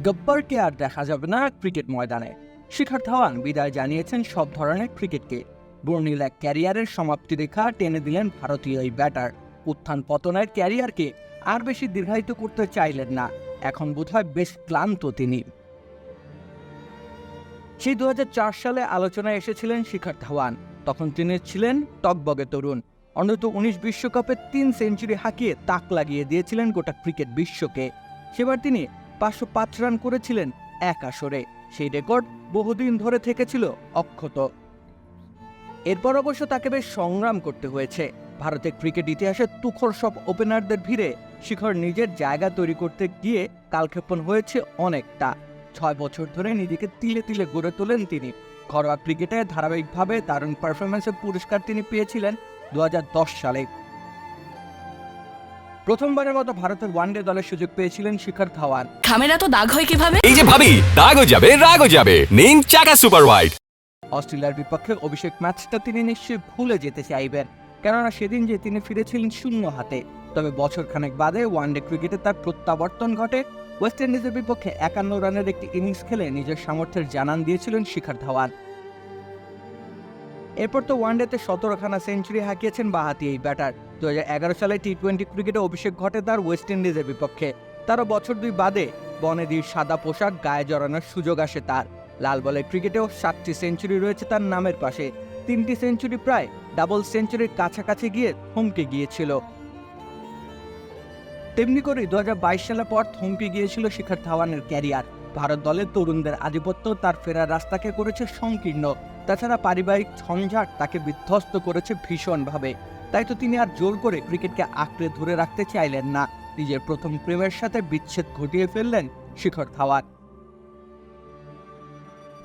গব্বরকে আর দেখা যাবে না ক্রিকেট ময়দানে। শিখর ধাওয়ান বিদায় জানিয়েছেন সব ধরনের ক্রিকেটকে। বর্ণিল এক ক্যারিয়ারের সমাপ্তি রেখা টেনে দিলেন ভারতীয় এই ব্যাটার। উত্থান পতনের ক্যারিয়ারকে আর বেশি দীর্ঘায়িত করতে চাইলেন না। এখন বোধহয় বেশ ক্লান্ত তিনি। সেই 2004 সালে আলোচনায় এসেছিলেন শিখর ধাওয়ান। তখন তিনি ছিলেন টগবগে তরুণ। অনূর্ধ্ব-19 বিশ্বকাপে 3 সেঞ্চুরি হাঁকিয়ে তাক লাগিয়ে দিয়েছিলেন গোটা ক্রিকেট বিশ্বকে। সেবার তিনি 505 রান করেছিলেন এক আসরে। সেই রেকর্ড বহুদিন ধরে থেকেছিল অক্ষত। এরপর অবশ্য তাকে বেশ সংগ্রাম করতে হয়েছে। ভারতের ক্রিকেট ইতিহাসে তুখোড় সব ওপেনারদের ভিড়ে শিখর নিজের জায়গা তৈরি করতে গিয়ে কালক্ষেপণ হয়েছে অনেকটা। 6 বছর ধরে নিজেকে তিলে তিলে গড়ে তোলেন তিনি। ঘরোয়া ক্রিকেটে ধারাবাহিকভাবে দারুণ পারফরম্যান্সের পুরস্কার তিনি পেয়েছিলেন 2010 সালে। প্রথমবারের মতো ভারতের ওয়ানডে দলের সুযোগ পেয়েছিলেন শিখর ধাওয়ান। খামেরা তো দাগ হয় কিভাবে? এই যে ভাবি, দাগও যাবে রাগও যাবে, নিন চাকা সুপার হোয়াইট। অস্ট্রেলিয়ার বিপক্ষে অভিষেক ম্যাচটা তিনি নিশ্চয়ই ভুলে যেতে চাইবেন, কেননা সেদিন যে তিনি ফিরেছিলেন শূন্য হাতে। তবে বছরখানেক বাদে ওয়ানডে ক্রিকেটে তার প্রত্যাবর্তন ঘটে। ওয়েস্ট ইন্ডিজের বিপক্ষে 51 রানের একটি ইনিংস খেলে নিজের সামর্থ্যের জানান দিয়েছিলেন শিখর ধাওয়ান। এরপর তো ওয়ানডেতে 17খানা সেঞ্চুরি হাঁকিয়েছেন বাঁহাতি এই ব্যাটার। 2011 সালে টি-20 ক্রিকেটে অভিষেক ঘটে তার ওয়েস্ট ইন্ডিজের বিপক্ষে। তারও বছর 2 বাদে বনেদির সাদা পোশাক গায়ে জড়ানোর সুযোগ আসে তার। লাল বলের ক্রিকেটেও 7টি সেঞ্চুরি রয়েছে তার নামের পাশে। 3টি সেঞ্চুরি প্রায় ডাবল সেঞ্চুরির কাছাকাছি গিয়ে থমকে গিয়েছিল। তেমনি করে 2022 সালের পর থমকে গিয়েছিল শিখর ধাওয়ানের ক্যারিয়ার। ভারত দলের তরুণদের আধিপত্য তার ফেরার রাস্তাকে করেছে সংকীর্ণ। তাছাড়া পারিবারিক ঝঞ্ঝাট তাকে বিধ্বস্ত করেছে ভীষণভাবে। তাই তো তিনি আর জোর করে ক্রিকেটকে আঁকড়ে ধরে রাখতে চাইলেন না। নিজের প্রথম প্রেমের সাথে বিচ্ছেদ ঘটিয়ে ফেললেন শিখর ধাওয়ান।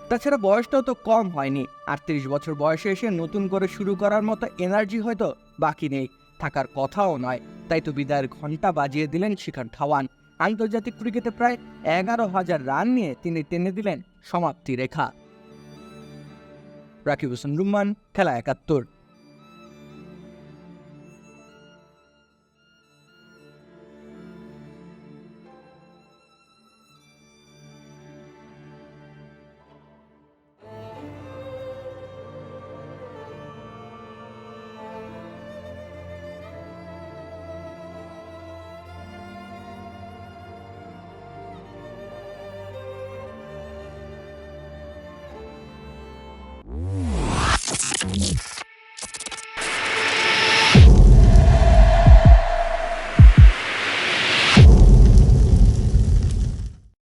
তাছাড়া বয়সটাও তো কম হয়নি। 38 বছর বয়সে এসে নতুন করে শুরু করার মতো এনার্জি হয়তো বাকি নেই, থাকার কথাও নয়। তাই তো বিদায়ের ঘন্টা বাজিয়ে দিলেন শিখর ধাওয়ান। আন্তর্জাতিক ক্রিকেটে প্রায় 11,000 রান নিয়ে তিনি টেনে দিলেন সমাপ্তি রেখা। রাকিব হোসেন রুম্মান, খেলা 71।